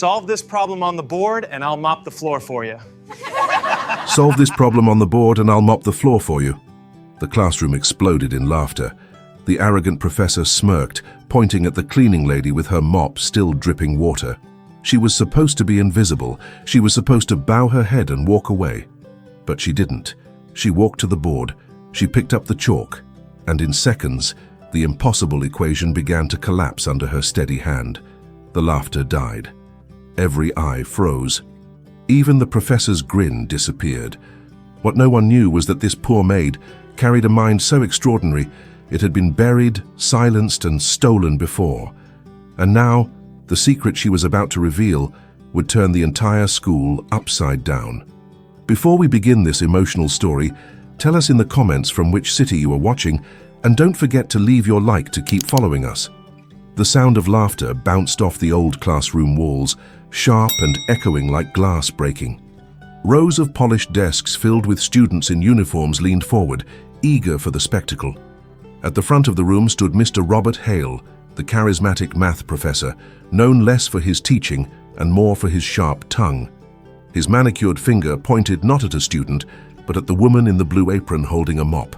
Solve this problem on the board and I'll mop the floor for you. Solve this problem on the board and I'll mop the floor for you. The classroom exploded in laughter. The arrogant professor smirked, pointing at the cleaning lady with her mop still dripping water. She was supposed to be invisible. She was supposed to bow her head and walk away. But she didn't. She walked to the board. She picked up the chalk. And in seconds, the impossible equation began to collapse under her steady hand. The laughter died. Every eye froze. Even the professor's grin disappeared. What no one knew was that this poor maid carried a mind so extraordinary it had been buried, silenced, and stolen before. And now, the secret she was about to reveal would turn the entire school upside down. Before we begin this emotional story, tell us in the comments from which city you are watching, and don't forget to leave your like to keep following us. The sound of laughter bounced off the old classroom walls, sharp and echoing like glass breaking. Rows of polished desks filled with students in uniforms leaned forward, eager for the spectacle. At the front of the room stood Mr. Robert Hale, the charismatic math professor, known less for his teaching and more for his sharp tongue. His manicured finger pointed not at a student, but at the woman in the blue apron holding a mop.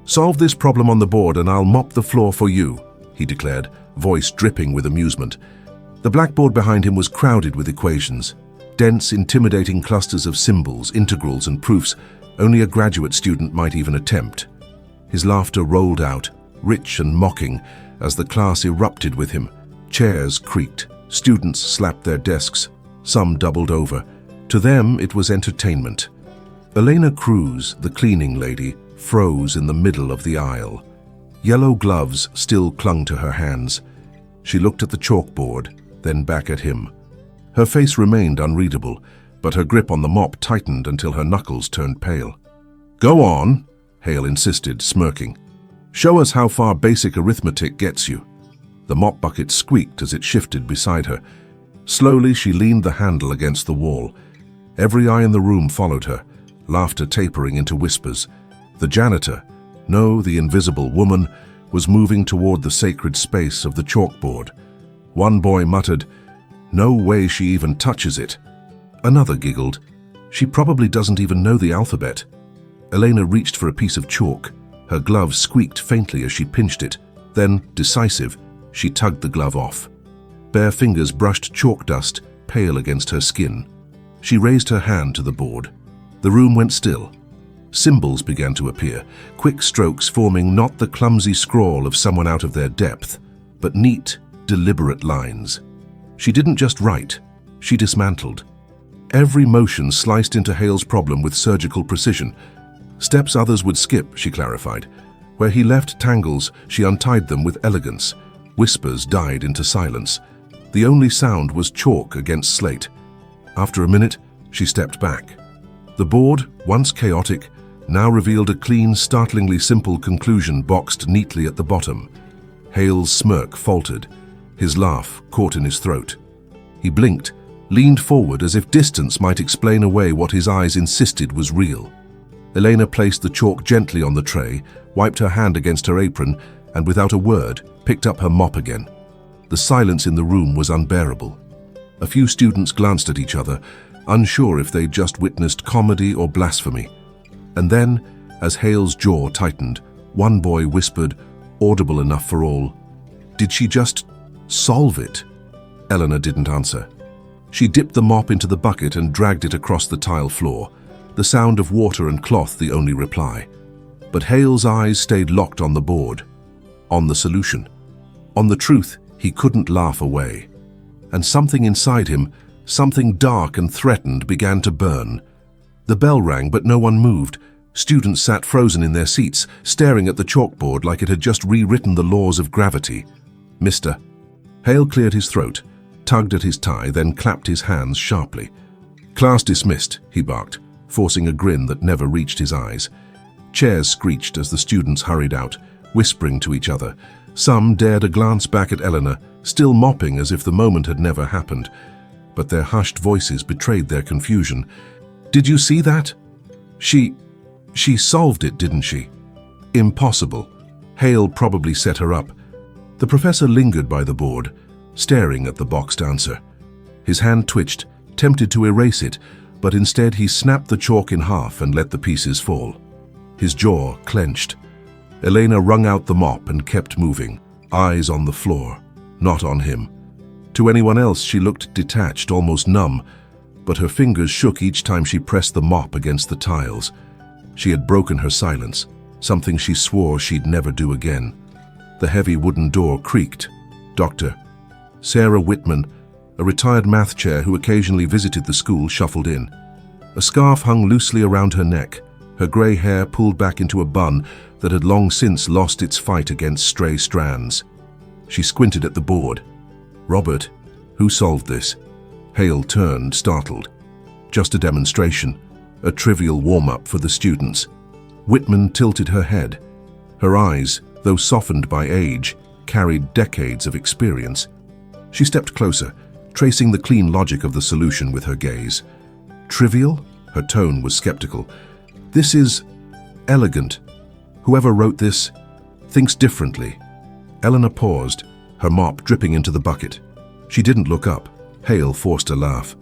"Solve this problem on the board and I'll mop the floor for you," he declared, voice dripping with amusement. The blackboard behind him was crowded with equations, dense, intimidating clusters of symbols, integrals, and proofs only a graduate student might even attempt. His laughter rolled out, rich and mocking, as the class erupted with him. Chairs creaked, students slapped their desks, some doubled over. To them, it was entertainment. Elena Cruz, the cleaning lady, froze in the middle of the aisle. Yellow gloves still clung to her hands. She looked at the chalkboard, then back at him. Her face remained unreadable, but her grip on the mop tightened until her knuckles turned pale. "Go on," Hale insisted, smirking. "Show us how far basic arithmetic gets you." The mop bucket squeaked as it shifted beside her. Slowly, she leaned the handle against the wall. Every eye in the room followed her, laughter tapering into whispers. The janitor, no, the invisible woman, was moving toward the sacred space of the chalkboard. One boy muttered, "No way she even touches it." Another giggled, "She probably doesn't even know the alphabet." Elena reached for a piece of chalk. Her glove squeaked faintly as she pinched it. Then, decisive, she tugged the glove off. Bare fingers brushed chalk dust, pale against her skin. She raised her hand to the board. The room went still. Symbols began to appear, quick strokes forming not the clumsy scrawl of someone out of their depth, but neat, deliberate lines. She didn't just write, she dismantled. Every motion sliced into Hale's problem with surgical precision. Steps others would skip, she clarified. Where he left tangles, she untied them with elegance. Whispers died into silence. The only sound was chalk against slate. After a minute, she stepped back. The board, once chaotic, now revealed a clean, startlingly simple conclusion boxed neatly at the bottom. Hale's smirk faltered. His laugh caught in his throat. He blinked, leaned forward as if distance might explain away what his eyes insisted was real. Elena placed the chalk gently on the tray, wiped her hand against her apron, and without a word, picked up her mop again. The silence in the room was unbearable. A few students glanced at each other, unsure if they'd just witnessed comedy or blasphemy. And then, as Hale's jaw tightened, one boy whispered, audible enough for all, "Did she just solve it?" Eleanor didn't answer. She dipped the mop into the bucket and dragged it across the tile floor, the sound of water and cloth the only reply. But Hale's eyes stayed locked on the board, on the solution, on the truth he couldn't laugh away. And something inside him, something dark and threatened, began to burn. The bell rang, but no one moved. Students sat frozen in their seats, staring at the chalkboard like it had just rewritten the laws of gravity. "Mister." Hale cleared his throat, tugged at his tie, then clapped his hands sharply. "Class dismissed," he barked, forcing a grin that never reached his eyes. Chairs screeched as the students hurried out, whispering to each other. Some dared a glance back at Eleanor, still mopping as if the moment had never happened. But their hushed voices betrayed their confusion. "Did you see that? She solved it, didn't she?" "Impossible. Hale probably set her up." The professor lingered by the board, staring at the boxed answer. His hand twitched, tempted to erase it, but instead he snapped the chalk in half and let the pieces fall. His jaw clenched. Elena wrung out the mop and kept moving, eyes on the floor, not on him. To anyone else she looked detached, almost numb, but her fingers shook each time she pressed the mop against the tiles. She had broken her silence, something she swore she'd never do again. The heavy wooden door creaked. Dr. Sarah Whitman, a retired math chair who occasionally visited the school, shuffled in. A scarf hung loosely around her neck, her grey hair pulled back into a bun that had long since lost its fight against stray strands. She squinted at the board. Robert, who solved this? Hale turned, startled. Just a demonstration, a trivial warm-up for the students. Whitman tilted her head. Her eyes, though softened by age, carried decades of experience. She stepped closer, tracing the clean logic of the solution with her gaze. Trivial? Her tone was skeptical. This is elegant. Whoever wrote this thinks differently. Eleanor paused, her mop dripping into the bucket. She didn't look up. Hale forced a laugh.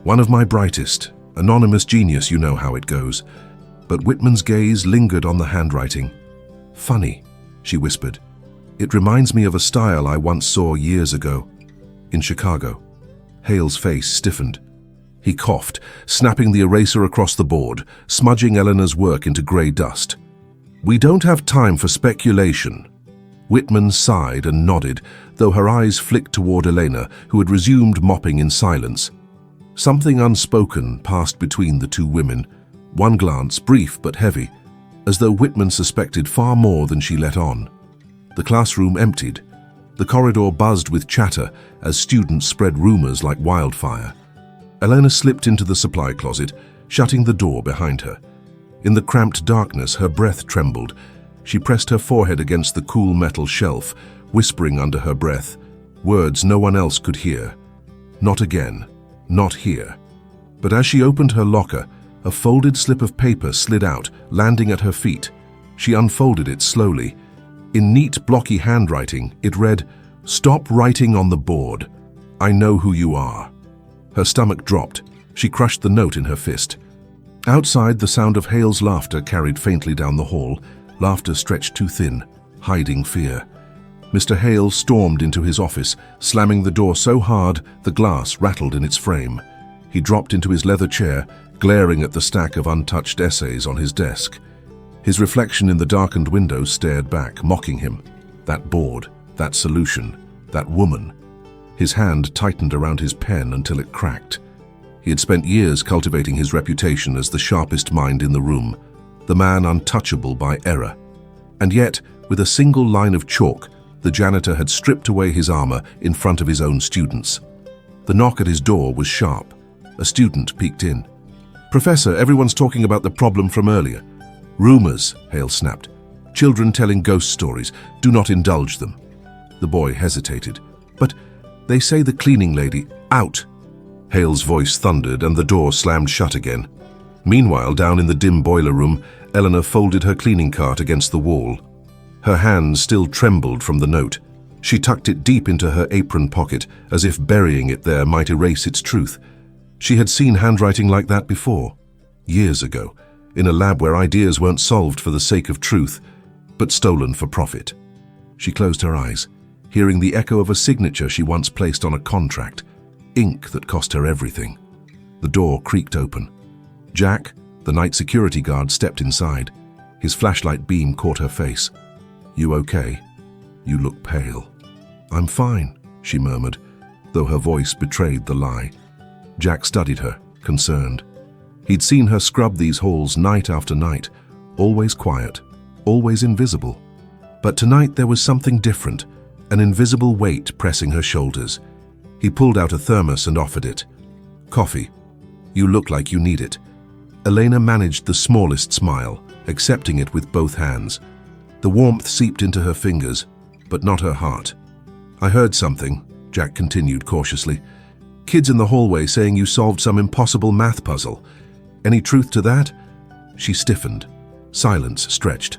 One of my brightest, anonymous genius, you know how it goes. But Whitman's gaze lingered on the handwriting. Funny, she whispered. It reminds me of a style I once saw years ago, in Chicago. Hale's face stiffened. He coughed, snapping the eraser across the board, smudging Eleanor's work into grey dust. We don't have time for speculation. Whitman sighed and nodded, though her eyes flicked toward Elena, who had resumed mopping in silence. Something unspoken passed between the two women, one glance brief but heavy, as though Whitman suspected far more than she let on. The classroom emptied. The corridor buzzed with chatter as students spread rumors like wildfire. Elena slipped into the supply closet, shutting the door behind her. In the cramped darkness, her breath trembled. She pressed her forehead against the cool metal shelf, whispering under her breath, words no one else could hear. Not again. Not here. But as she opened her locker, a folded slip of paper slid out, landing at her feet. She unfolded it slowly. In neat, blocky handwriting, it read, "Stop writing on the board. I know who you are." Her stomach dropped. She crushed the note in her fist. Outside, the sound of Hale's laughter carried faintly down the hall, laughter stretched too thin, hiding fear. Mr. Hale stormed into his office, slamming the door so hard the glass rattled in its frame. He dropped into his leather chair, glaring at the stack of untouched essays on his desk. His reflection in the darkened window stared back, mocking him. That board, that solution, that woman. His hand tightened around his pen until it cracked. He had spent years cultivating his reputation as the sharpest mind in the room, the man untouchable by error. And yet, with a single line of chalk, the janitor had stripped away his armor in front of his own students. The knock at his door was sharp. A student peeked in. "Professor, everyone's talking about the problem from earlier." "Rumors," Hale snapped. "Children telling ghost stories. Do not indulge them." The boy hesitated. "But they say the cleaning lady—" "Out!" Hale's voice thundered and the door slammed shut again. Meanwhile, down in the dim boiler room, Eleanor folded her cleaning cart against the wall. Her hands still trembled from the note. She tucked it deep into her apron pocket, as if burying it there might erase its truth. She had seen handwriting like that before, years ago, in a lab where ideas weren't solved for the sake of truth, but stolen for profit. She closed her eyes, hearing the echo of a signature she once placed on a contract, ink that cost her everything. The door creaked open. Jack, the night security guard, stepped inside. His flashlight beam caught her face. "You okay? You look pale." "I'm fine," she murmured, though her voice betrayed the lie. Jack studied her, concerned. He'd seen her scrub these halls night after night, always quiet, always invisible. But tonight there was something different, an invisible weight pressing her shoulders. He pulled out a thermos and offered it. "Coffee. You look like you need it." Elena managed the smallest smile, accepting it with both hands. The warmth seeped into her fingers, but not her heart. "I heard something," Jack continued cautiously. "Kids in the hallway saying you solved some impossible math puzzle. Any truth to that?" She stiffened. Silence stretched.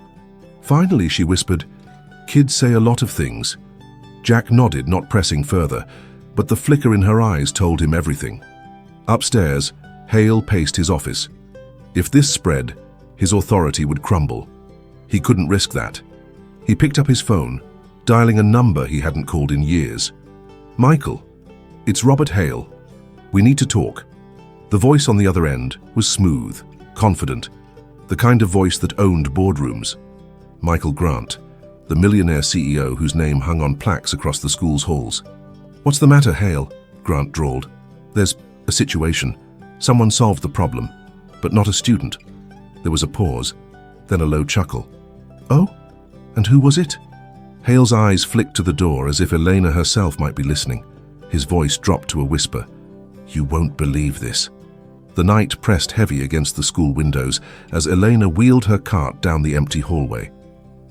"Finally," she whispered, "kids say a lot of things." Jack nodded, not pressing further, but the flicker in her eyes told him everything. Upstairs, Hale paced his office. If this spread, his authority would crumble. He couldn't risk that. He picked up his phone, dialing a number he hadn't called in years. "Michael, it's Robert Hale. We need to talk." The voice on the other end was smooth, confident, the kind of voice that owned boardrooms. Michael Grant, the millionaire CEO whose name hung on plaques across the school's halls. "What's the matter, Hale?" Grant drawled. "There's a situation. Someone solved the problem, but not a student." There was a pause, then a low chuckle. "Oh? And who was it?" Hale's eyes flicked to the door as if Elena herself might be listening. His voice dropped to a whisper. "You won't believe this." The night pressed heavy against the school windows as Elena wheeled her cart down the empty hallway.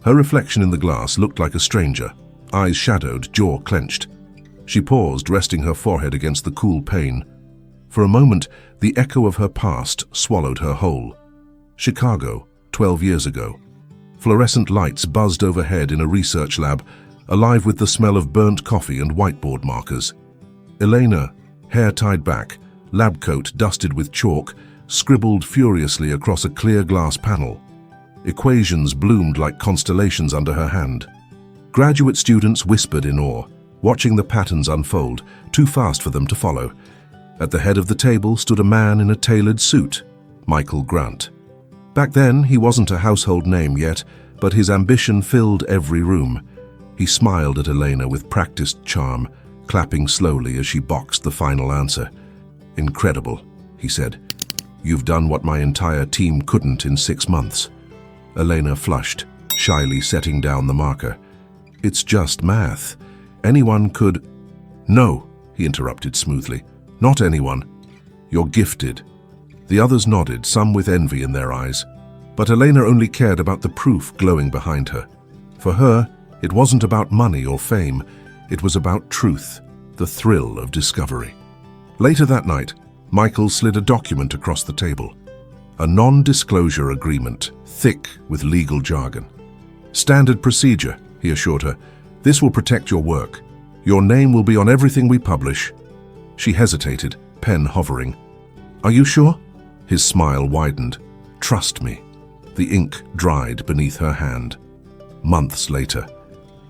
Her reflection in the glass looked like a stranger, eyes shadowed, jaw clenched. She paused, resting her forehead against the cool pane. For a moment, the echo of her past swallowed her whole. Chicago, 12 years ago. Fluorescent lights buzzed overhead in a research lab, alive with the smell of burnt coffee and whiteboard markers. Elena, hair tied back, lab coat dusted with chalk, scribbled furiously across a clear glass panel. Equations bloomed like constellations under her hand. Graduate students whispered in awe, watching the patterns unfold, too fast for them to follow. At the head of the table stood a man in a tailored suit, Michael Grant. Back then, he wasn't a household name yet, but his ambition filled every room. He smiled at Elena with practiced charm, clapping slowly as she boxed the final answer. "Incredible," he said. "You've done what my entire team couldn't in 6 months." Elena flushed, shyly setting down the marker. "It's just math. Anyone could—" "No," he interrupted smoothly. "Not anyone. You're gifted." The others nodded, some with envy in their eyes. But Elena only cared about the proof glowing behind her. For her, it wasn't about money or fame. It was about truth, the thrill of discovery. Later that night, Michael slid a document across the table. A non-disclosure agreement, thick with legal jargon. "Standard procedure," he assured her. "This will protect your work. Your name will be on everything we publish." She hesitated, pen hovering. "Are you sure?" His smile widened. "Trust me." The ink dried beneath her hand. Months later,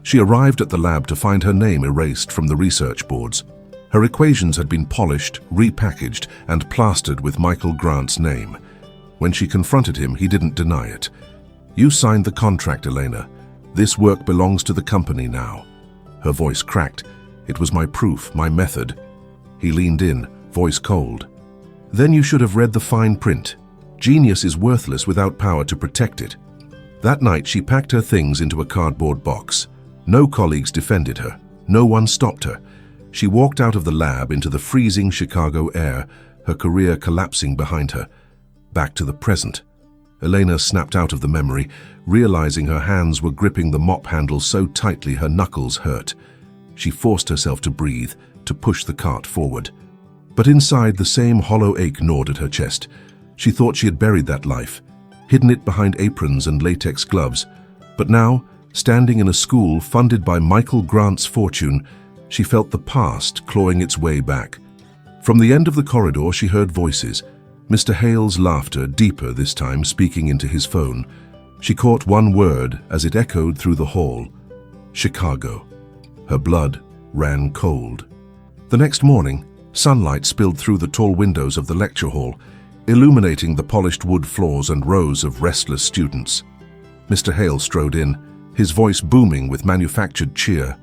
she arrived at the lab to find her name erased from the research boards. Her equations had been polished, repackaged, and plastered with Michael Grant's name. When she confronted him, he didn't deny it. "You signed the contract, Elena. This work belongs to the company now." Her voice cracked. "It was my proof, my method." He leaned in, voice cold. "Then you should have read the fine print. Genius is worthless without power to protect it." That night, she packed her things into a cardboard box. No colleagues defended her. No one stopped her. She walked out of the lab into the freezing Chicago air, her career collapsing behind her. Back to the present. Elena snapped out of the memory, realizing her hands were gripping the mop handle so tightly her knuckles hurt. She forced herself to breathe, to push the cart forward. But inside, the same hollow ache gnawed at her chest. She thought she had buried that life, hidden it behind aprons and latex gloves. But now, standing in a school funded by Michael Grant's fortune, she felt the past clawing its way back. From the end of the corridor, she heard voices. Mr. Hale's laughter, deeper this time, speaking into his phone. She caught one word as it echoed through the hall. Chicago. Her blood ran cold. The next morning, sunlight spilled through the tall windows of the lecture hall, illuminating the polished wood floors and rows of restless students. Mr. Hale strode in, his voice booming with manufactured cheer.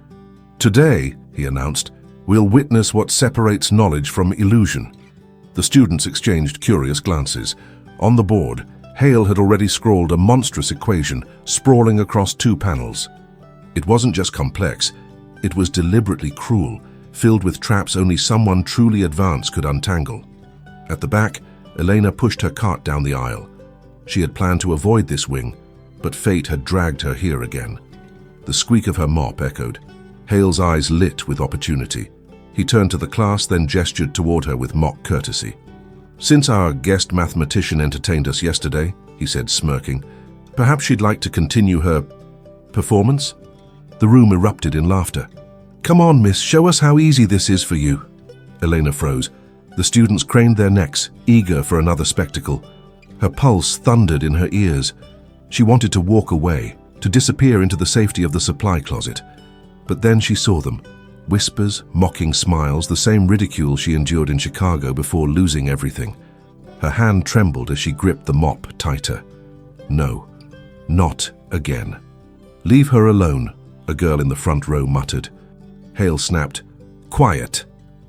"Today," he announced, "we'll witness what separates knowledge from illusion." The students exchanged curious glances. On the board, Hale had already scrawled a monstrous equation, sprawling across 2 panels. It wasn't just complex, it was deliberately cruel, filled with traps only someone truly advanced could untangle. At the back, Elena pushed her cart down the aisle. She had planned to avoid this wing, but fate had dragged her here again. The squeak of her mop echoed. Hale's eyes lit with opportunity. He turned to the class, then gestured toward her with mock courtesy. "Since our guest mathematician entertained us yesterday," he said, smirking, "perhaps she'd like to continue her performance?" The room erupted in laughter. Come on, miss, show us how easy this is for you. Elena froze. The students craned their necks, eager for another spectacle. Her pulse thundered in her ears. She wanted to walk away, to disappear into the safety of the supply closet. But then she saw them. Whispers, mocking smiles, the same ridicule she endured in Chicago before losing everything. Her hand trembled as she gripped the mop tighter. No, not again. Leave her alone, a girl in the front row muttered. Hale snapped. Quiet.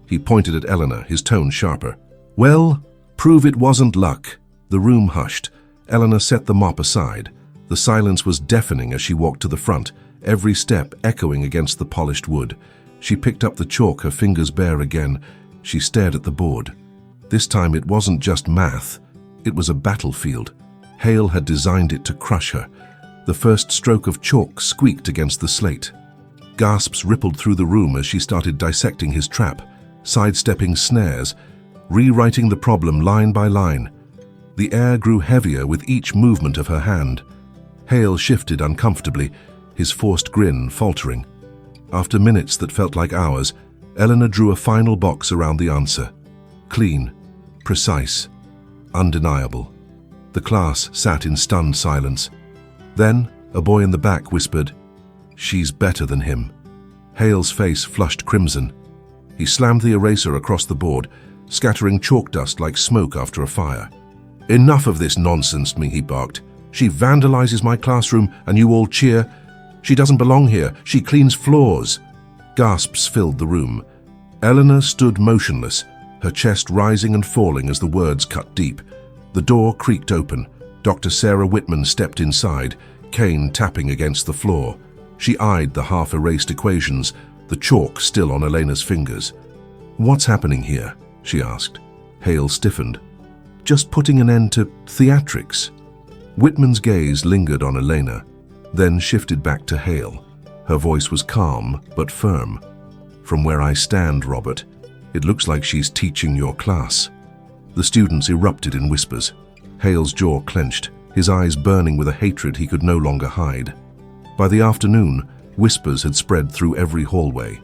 He pointed at Eleanor, his tone sharper. Well, prove it wasn't luck. The room hushed. Eleanor set the mop aside. The silence was deafening as she walked to the front, every step echoing against the polished wood. She picked up the chalk, her fingers bare again. She stared at the board. This time it wasn't just math. It was a battlefield. Hale had designed it to crush her. The first stroke of chalk squeaked against the slate. Gasps rippled through the room as she started dissecting his trap, sidestepping snares, rewriting the problem line by line. The air grew heavier with each movement of her hand. Hale shifted uncomfortably, his forced grin faltering. After minutes that felt like hours, Eleanor drew a final box around the answer. Clean, precise, undeniable. The class sat in stunned silence. Then, a boy in the back whispered, "She's better than him." Hale's face flushed crimson. He slammed the eraser across the board, scattering chalk dust like smoke after a fire. "Enough of this nonsense," he barked. "She vandalizes my classroom and you all cheer. She doesn't belong here. She cleans floors." Gasps filled the room. Eleanor stood motionless, her chest rising and falling as the words cut deep. The door creaked open. Dr. Sarah Whitman stepped inside, cane tapping against the floor. She eyed the half-erased equations, the chalk still on Elena's fingers. "What's happening here?" she asked. Hale stiffened. "Just putting an end to theatrics." Whitman's gaze lingered on Elena, then shifted back to Hale. Her voice was calm but firm. "From where I stand, Robert, it looks like she's teaching your class." The students erupted in whispers. Hale's jaw clenched, his eyes burning with a hatred he could no longer hide. By the afternoon, whispers had spread through every hallway.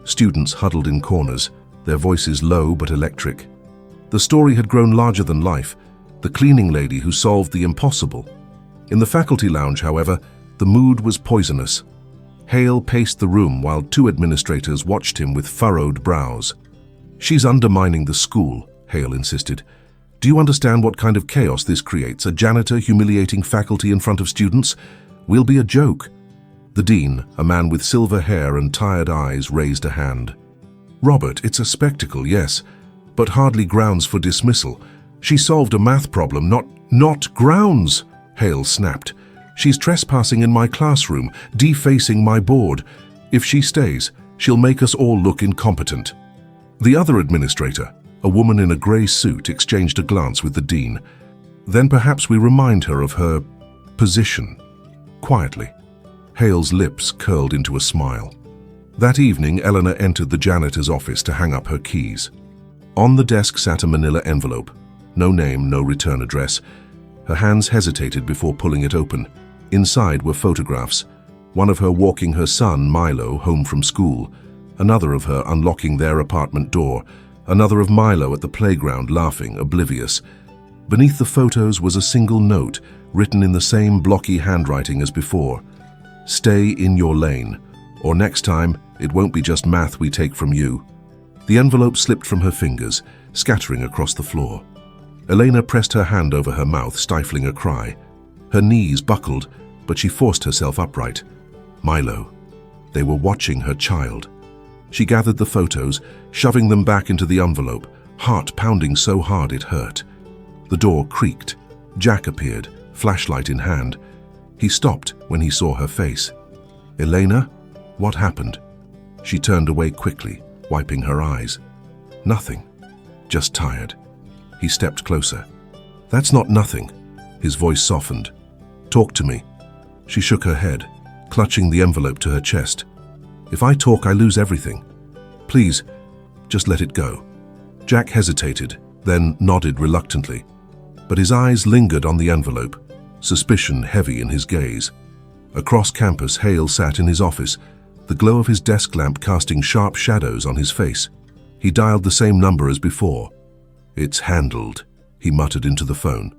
Students huddled in corners, their voices low but electric. The story had grown larger than life, the cleaning lady who solved the impossible. In the faculty lounge, however, the mood was poisonous. Hale paced the room while two administrators watched him with furrowed brows. "She's undermining the school," Hale insisted. "Do you understand what kind of chaos this creates? A janitor humiliating faculty in front of students? We'll be a joke." The dean, a man with silver hair and tired eyes, raised a hand. "Robert, it's a spectacle, yes, but hardly grounds for dismissal. She solved a math problem, not grounds," Hale snapped. "She's trespassing in my classroom, defacing my board. If she stays, she'll make us all look incompetent." The other administrator, a woman in a grey suit, exchanged a glance with the dean. "Then perhaps we remind her of her position." Quietly. Hale's lips curled into a smile. That evening, Eleanor entered the janitor's office to hang up her keys. On the desk sat a manila envelope. No name, no return address. Her hands hesitated before pulling it open. Inside were photographs. One of her walking her son, Milo, home from school. Another of her unlocking their apartment door. Another of Milo at the playground laughing, oblivious. Beneath the photos was a single note, written in the same blocky handwriting as before. "Stay in your lane, or next time it won't be just math we take from you." The envelope slipped from her fingers, scattering across the floor. Elena pressed her hand over her mouth, stifling a cry. Her knees buckled, but she forced herself upright. Milo. They were watching her child. She gathered the photos, shoving them back into the envelope, heart pounding so hard it hurt. The door creaked. Jack appeared, flashlight in hand. He stopped when he saw her face. "Elena, what happened?" She turned away quickly, wiping her eyes. "Nothing. Just tired." He stepped closer. "That's not nothing." His voice softened. "Talk to me." She shook her head, clutching the envelope to her chest. "If I talk, I lose everything. Please, just let it go." Jack hesitated, then nodded reluctantly. But his eyes lingered on the envelope, suspicion heavy in his gaze. Across campus, Hale sat in his office, the glow of his desk lamp casting sharp shadows on his face. He dialed the same number as before. "It's handled," he muttered into the phone.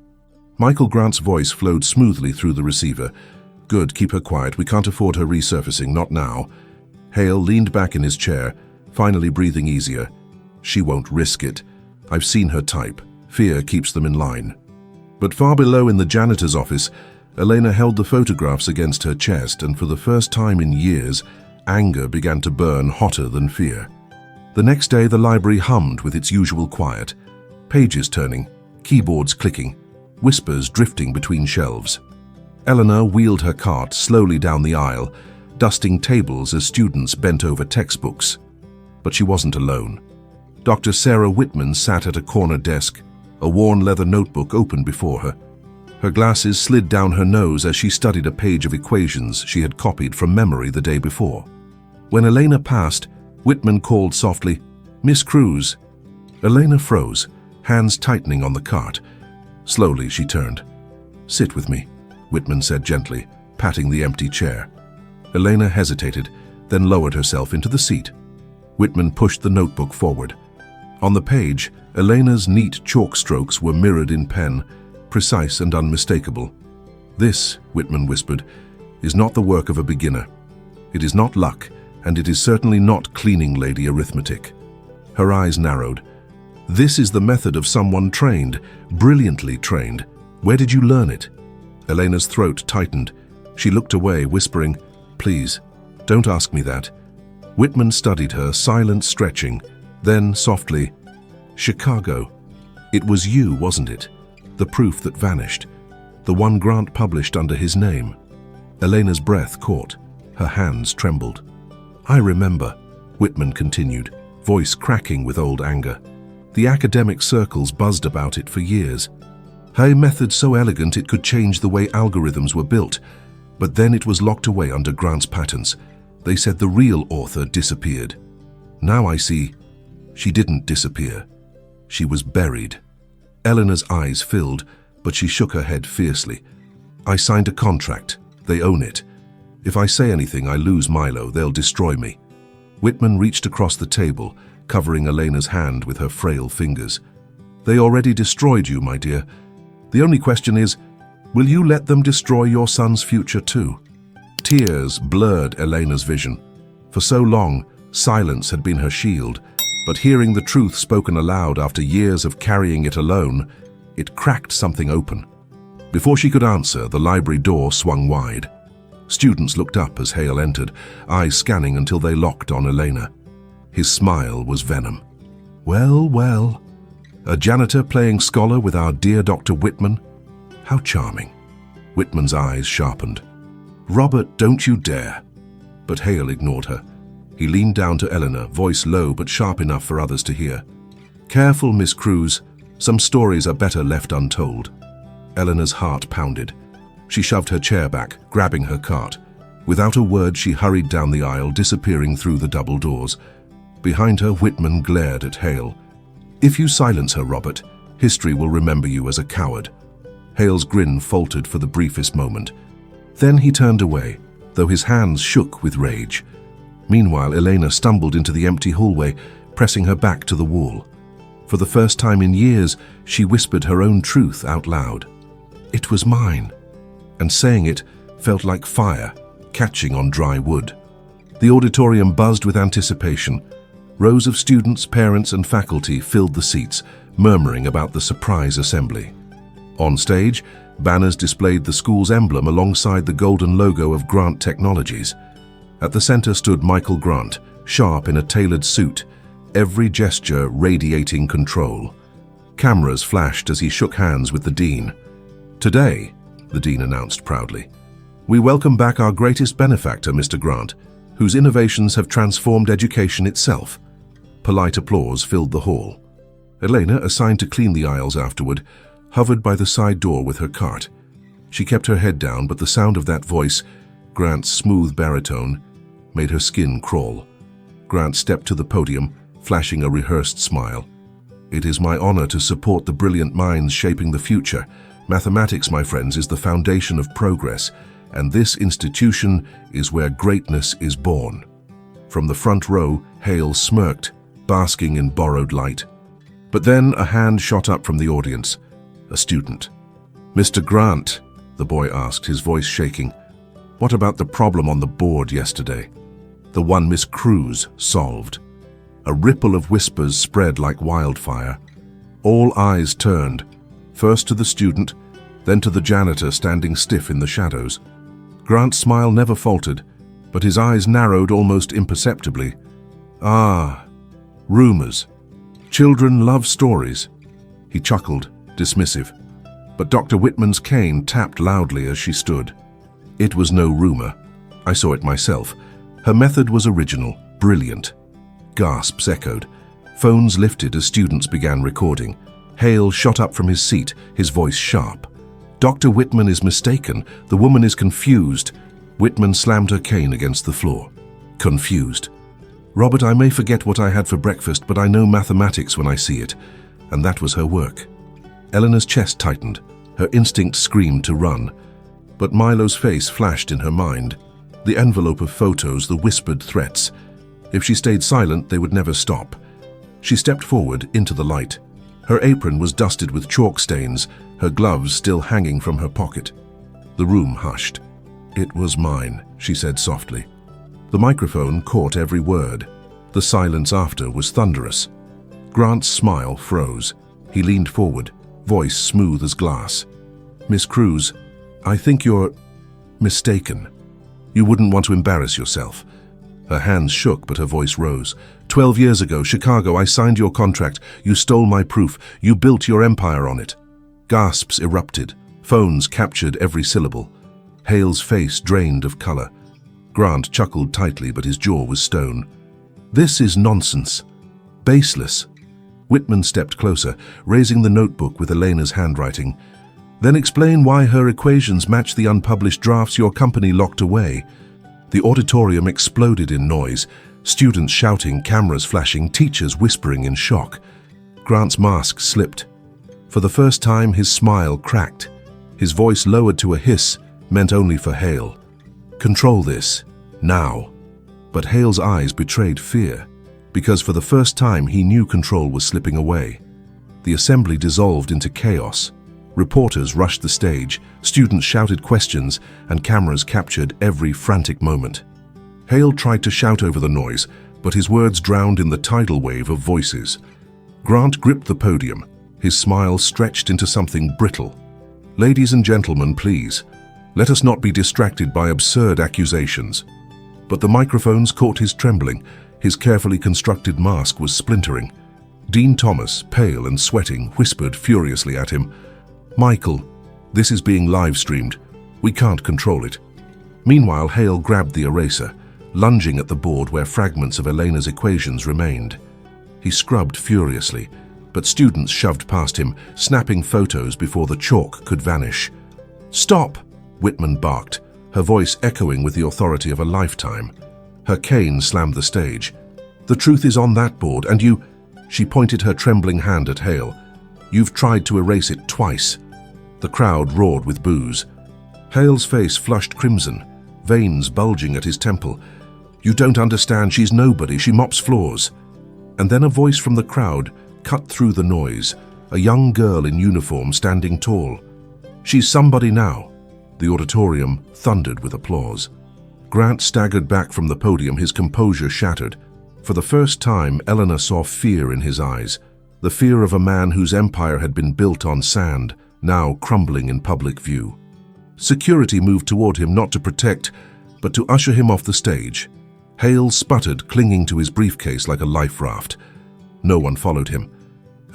Michael Grant's voice flowed smoothly through the receiver. "Good, keep her quiet. We can't afford her resurfacing, not now." Hale leaned back in his chair, finally breathing easier. "She won't risk it. I've seen her type. Fear keeps them in line." But far below in the janitor's office, Elena held the photographs against her chest, and for the first time in years, anger began to burn hotter than fear. The next day, the library hummed with its usual quiet. Pages turning, keyboards clicking, whispers drifting between shelves. Eleanor wheeled her cart slowly down the aisle, dusting tables as students bent over textbooks. But she wasn't alone. Dr. Sarah Whitman sat at a corner desk, a worn leather notebook open before her. Her glasses slid down her nose as she studied a page of equations she had copied from memory the day before. When Elena passed, Whitman called softly, "Miss Cruz." Elena froze, hands tightening on the cart. Slowly she turned. "Sit with me," Whitman said gently, patting the empty chair. Elena hesitated, then lowered herself into the seat. Whitman pushed the notebook forward. On the page, Elena's neat chalk strokes were mirrored in pen, precise and unmistakable. "This," Whitman whispered, "is not the work of a beginner. It is not luck, and it is certainly not cleaning lady arithmetic." Her eyes narrowed. "This is the method of someone trained, brilliantly trained. Where did you learn it?" Elena's throat tightened. She looked away, whispering, "Please, don't ask me that." Whitman studied her, silent, stretching. Then, softly, "Chicago. It was you, wasn't it? The proof that vanished. The one Grant published under his name." Elena's breath caught. Her hands trembled. "I remember," Whitman continued, voice cracking with old anger. "The academic circles buzzed about it for years. Her method so elegant it could change the way algorithms were built. But then it was locked away under Grant's patents. They said the real author disappeared. Now I see, she didn't disappear. She was buried." Eleanor's eyes filled, but she shook her head fiercely. "I signed a contract. They own it. If I say anything, I lose Milo. They'll destroy me." Whitman reached across the table, covering Elena's hand with her frail fingers. "They already destroyed you, my dear. The only question is, will you let them destroy your son's future too?" Tears blurred Elena's vision. For so long, silence had been her shield, but hearing the truth spoken aloud after years of carrying it alone, it cracked something open. Before she could answer, the library door swung wide. Students looked up as Hale entered, eyes scanning until they locked on Elena. His smile was venom. "Well, well. A janitor playing scholar with our dear Dr. Whitman? How charming." Whitman's eyes sharpened. "Robert, don't you dare." But Hale ignored her. He leaned down to Eleanor, voice low but sharp enough for others to hear. "Careful, Miss Cruz. Some stories are better left untold." Eleanor's heart pounded. She shoved her chair back, grabbing her cart. Without a word, she hurried down the aisle, disappearing through the double doors. Behind her, Whitman glared at Hale. "If you silence her, Robert, history will remember you as a coward." Hale's grin faltered for the briefest moment. Then he turned away, though his hands shook with rage. Meanwhile, Elena stumbled into the empty hallway, pressing her back to the wall. For the first time in years, she whispered her own truth out loud. "It was mine." And saying it felt like fire, catching on dry wood. The auditorium buzzed with anticipation. Rows of students, parents, and faculty filled the seats, murmuring about the surprise assembly. On stage, banners displayed the school's emblem alongside the golden logo of Grant Technologies. At the center stood Michael Grant, sharp in a tailored suit, every gesture radiating control. Cameras flashed as he shook hands with the dean. "Today," the dean announced proudly, "we welcome back our greatest benefactor, Mr. Grant, whose innovations have transformed education itself." Polite applause filled the hall. Elena, assigned to clean the aisles afterward, hovered by the side door with her cart. She kept her head down, but the sound of that voice, Grant's smooth baritone, made her skin crawl. Grant stepped to the podium, flashing a rehearsed smile. "It is my honor to support the brilliant minds shaping the future. Mathematics, my friends, is the foundation of progress, and this institution is where greatness is born." From the front row, Hale smirked, basking in borrowed light. But then a hand shot up from the audience. A student. "Mr. Grant," the boy asked, his voice shaking, "what about the problem on the board yesterday? The one Miss Cruz solved." A ripple of whispers spread like wildfire. All eyes turned, first to the student, then to the janitor standing stiff in the shadows. Grant's smile never faltered, but his eyes narrowed almost imperceptibly. "Ah, rumors. Children love stories." He chuckled, dismissive. But Dr. Whitman's cane tapped loudly as she stood. It was no rumor. I saw it myself. Her method was original, brilliant. Gasps echoed. Phones lifted as students began recording. Hale shot up from his seat, his voice sharp. "Dr. Whitman is mistaken. The woman is confused." Whitman slammed her cane against the floor. "Confused. Robert, I may forget what I had for breakfast, but I know mathematics when I see it." And that was her work. Eleanor's chest tightened. Her instinct screamed to run. But Milo's face flashed in her mind. The envelope of photos, the whispered threats. If she stayed silent, they would never stop. She stepped forward into the light. Her apron was dusted with chalk stains, her gloves still hanging from her pocket. The room hushed. "It was mine," she said softly. The microphone caught every word. The silence after was thunderous. Grant's smile froze. He leaned forward, voice smooth as glass. "Miss Cruz, I think you're mistaken. You wouldn't want to embarrass yourself." Her hands shook, but her voice rose. 12 years ago, Chicago, I signed your contract. You stole my proof. You built your empire on it." Gasps erupted. Phones captured every syllable. Hale's face drained of color. Grant chuckled tightly, but his jaw was stone. "This is nonsense. Baseless." Whitman stepped closer, raising the notebook with Elena's handwriting. "Then explain why her equations match the unpublished drafts your company locked away." The auditorium exploded in noise, students shouting, cameras flashing, teachers whispering in shock. Grant's mask slipped. For the first time, his smile cracked. His voice lowered to a hiss, meant only for Hale. "Control this, now." But Hale's eyes betrayed fear, because for the first time he knew control was slipping away. The assembly dissolved into chaos. Reporters rushed the stage, students shouted questions, and cameras captured every frantic moment. Hale tried to shout over the noise, but his words drowned in the tidal wave of voices. Grant gripped the podium, his smile stretched into something brittle. "Ladies and gentlemen, please, let us not be distracted by absurd accusations." But the microphones caught his trembling. His carefully constructed mask was splintering. Dean Thomas, pale and sweating, whispered furiously at him, "Michael, this is being live-streamed. We can't control it." Meanwhile, Hale grabbed the eraser, lunging at the board where fragments of Elena's equations remained. He scrubbed furiously, but students shoved past him, snapping photos before the chalk could vanish. "Stop!" Whitman barked, her voice echoing with the authority of a lifetime. Her cane slammed the stage. "The truth is on that board, and you—" She pointed her trembling hand at Hale. "You've tried to erase it twice." The crowd roared with boos. Hale's face flushed crimson, veins bulging at his temple. "You don't understand, she's nobody, she mops floors." And then a voice from the crowd cut through the noise, a young girl in uniform standing tall. "She's somebody now." The auditorium thundered with applause. Grant staggered back from the podium, his composure shattered. For the first time, Eleanor saw fear in his eyes, the fear of a man whose empire had been built on sand, now crumbling in public view. Security moved toward him, not to protect, but to usher him off the stage. Hale sputtered, clinging to his briefcase like a life raft. No one followed him.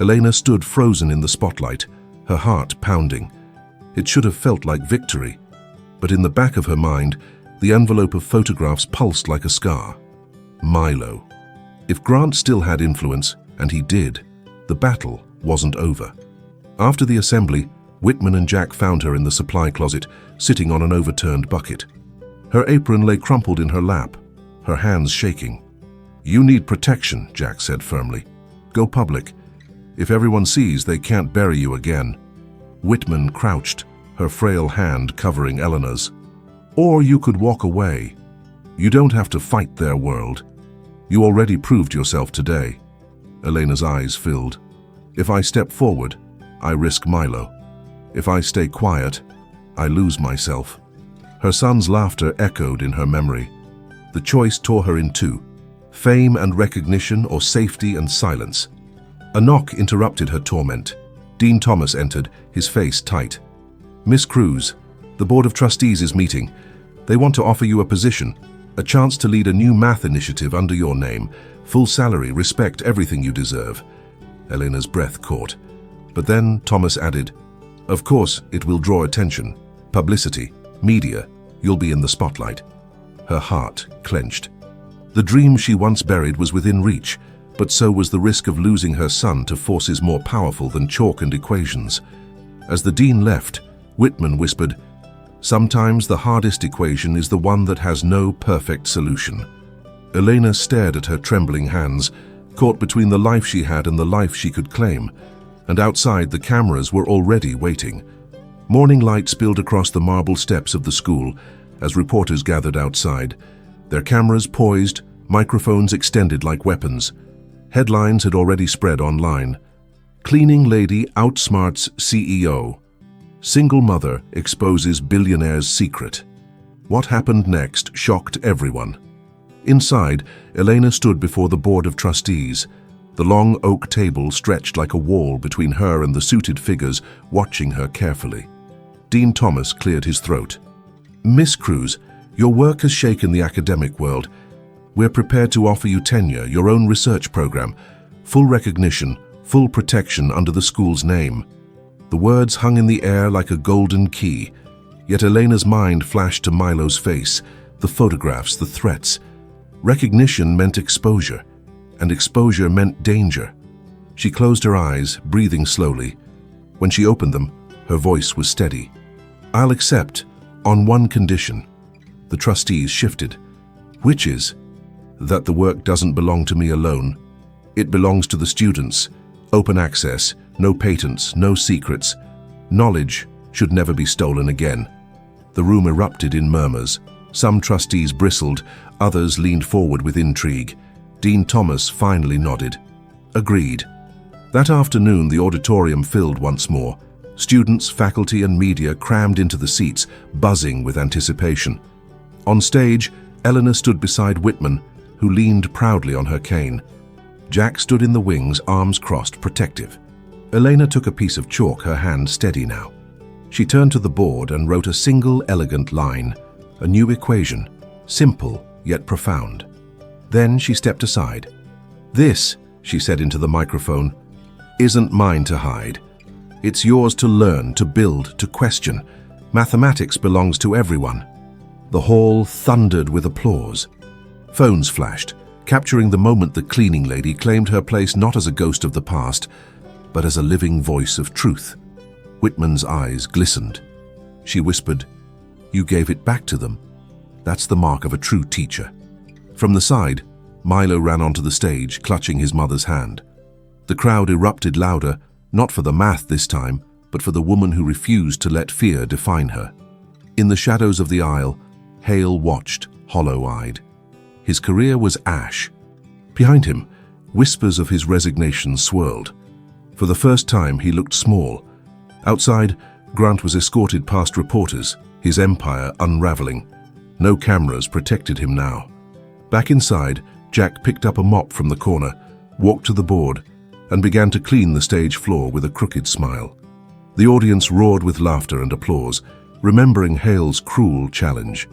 Elena stood frozen in the spotlight, her heart pounding. It should have felt like victory, but in the back of her mind, the envelope of photographs pulsed like a scar. Milo. If Grant still had influence, and he did, the battle wasn't over. After the assembly, Whitman and Jack found her in the supply closet, sitting on an overturned bucket. Her apron lay crumpled in her lap, her hands shaking. "You need protection," Jack said firmly. "Go public. If everyone sees, they can't bury you again." Whitman crouched, her frail hand covering Eleanor's. "Or you could walk away. You don't have to fight their world. You already proved yourself today. Elena's eyes filled. If I step forward, I risk Milo. If I stay quiet, I lose myself. Her son's laughter echoed in her memory. The choice tore her in two: fame and recognition or safety and silence. A knock interrupted her torment. Dean Thomas entered, his face tight. Miss Cruz, the Board of Trustees is meeting. They want to offer you a position, a chance to lead a new math initiative under your name. Full salary, respect, everything you deserve. Elena's breath caught. But then Thomas added, of course, it will draw attention. Publicity, media, you'll be in the spotlight. Her heart clenched. The dream she once buried was within reach, but so was the risk of losing her son to forces more powerful than chalk and equations. As the dean left, Whitman whispered, sometimes the hardest equation is the one that has no perfect solution. Elena stared at her trembling hands, caught between the life she had and the life she could claim, and outside the cameras were already waiting. Morning light spilled across the marble steps of the school as reporters gathered outside, their cameras poised, microphones extended like weapons. Headlines had already spread online. Cleaning lady outsmarts CEO. Single mother exposes billionaire's secret. What happened next shocked everyone. Inside, Elena stood before the Board of Trustees. The long oak table stretched like a wall between her and the suited figures watching her carefully. Dean Thomas cleared his throat. Miss Cruz, your work has shaken the academic world. We're prepared to offer you tenure, your own research program, full recognition, full protection under the school's name. The words hung in the air like a golden key, yet Elena's mind flashed to Milo's face, the photographs, the threats. Recognition meant exposure, and exposure meant danger. She closed her eyes, breathing slowly. When she opened them, her voice was steady. I'll accept, on one condition. The trustees shifted. Which is that the work doesn't belong to me alone. It belongs to the students. Open access, no patents, no secrets. Knowledge should never be stolen again. The room erupted in murmurs. Some trustees bristled, others leaned forward with intrigue. Dean Thomas finally nodded. Agreed. That afternoon, the auditorium filled once more. Students, faculty, and media crammed into the seats, buzzing with anticipation. On stage, Eleanor stood beside Whitman, who leaned proudly on her cane. Jack stood in the wings, arms crossed, protective. Elena took a piece of chalk, her hand steady now. She turned to the board and wrote a single elegant line, a new equation, simple yet profound. Then she stepped aside. This, she said into the microphone, isn't mine to hide. It's yours to learn, to build, to question. Mathematics belongs to everyone. The hall thundered with applause. Phones flashed, capturing the moment the cleaning lady claimed her place not as a ghost of the past, but as a living voice of truth. Whitman's eyes glistened. She whispered, "You gave it back to them. That's the mark of a true teacher." From the side, Milo ran onto the stage, clutching his mother's hand. The crowd erupted louder, not for the math this time, but for the woman who refused to let fear define her. In the shadows of the aisle, Hale watched, hollow-eyed. His career was ash. Behind him, whispers of his resignation swirled. For the first time, he looked small. Outside, Grant was escorted past reporters, his empire unraveling. No cameras protected him now. Back inside, Jack picked up a mop from the corner, walked to the board, and began to clean the stage floor with a crooked smile. The audience roared with laughter and applause, remembering Hale's cruel challenge.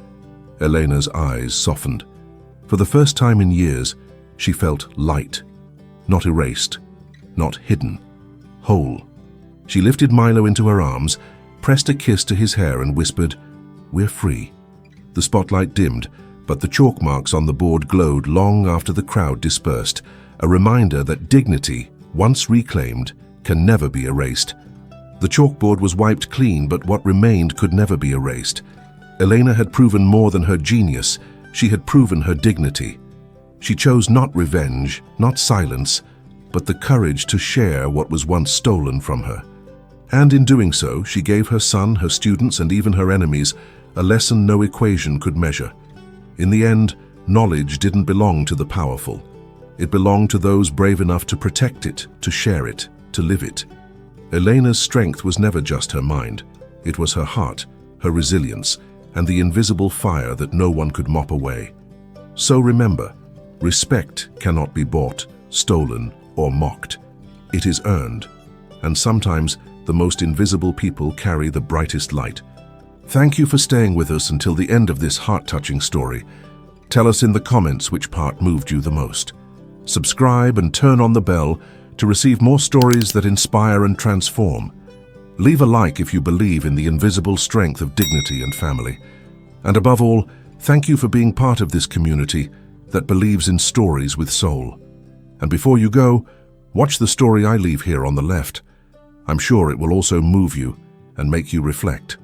Elena's eyes softened. For the first time in years, she felt light, not erased, not hidden, whole. She lifted Milo into her arms, pressed a kiss to his hair and whispered, "We're free." The spotlight dimmed, but the chalk marks on the board glowed long after the crowd dispersed, a reminder that dignity, once reclaimed, can never be erased. The chalkboard was wiped clean, but what remained could never be erased. Elena had proven more than her genius. She had proven her dignity. She chose not revenge, not silence, but the courage to share what was once stolen from her. And in doing so, she gave her son, her students, and even her enemies a lesson no equation could measure. In the end, Knowledge didn't belong to the powerful. It belonged to those brave enough to protect it, to share it, to live it. Elena's strength was never just her mind. It was her heart, her resilience, and the invisible fire that no one could mop away. So remember, respect cannot be bought, stolen, or mocked. It is earned, and sometimes the most invisible people carry the brightest light. Thank you for staying with us until the end of this heart-touching story. Tell us in the comments which part moved you the most. Subscribe and turn on the bell to receive more stories that inspire and transform. Leave a like if you believe in the invisible strength of dignity and family. And above all, thank you for being part of this community that believes in stories with soul. And before you go, watch the story I leave here on the left. I'm sure it will also move you and make you reflect.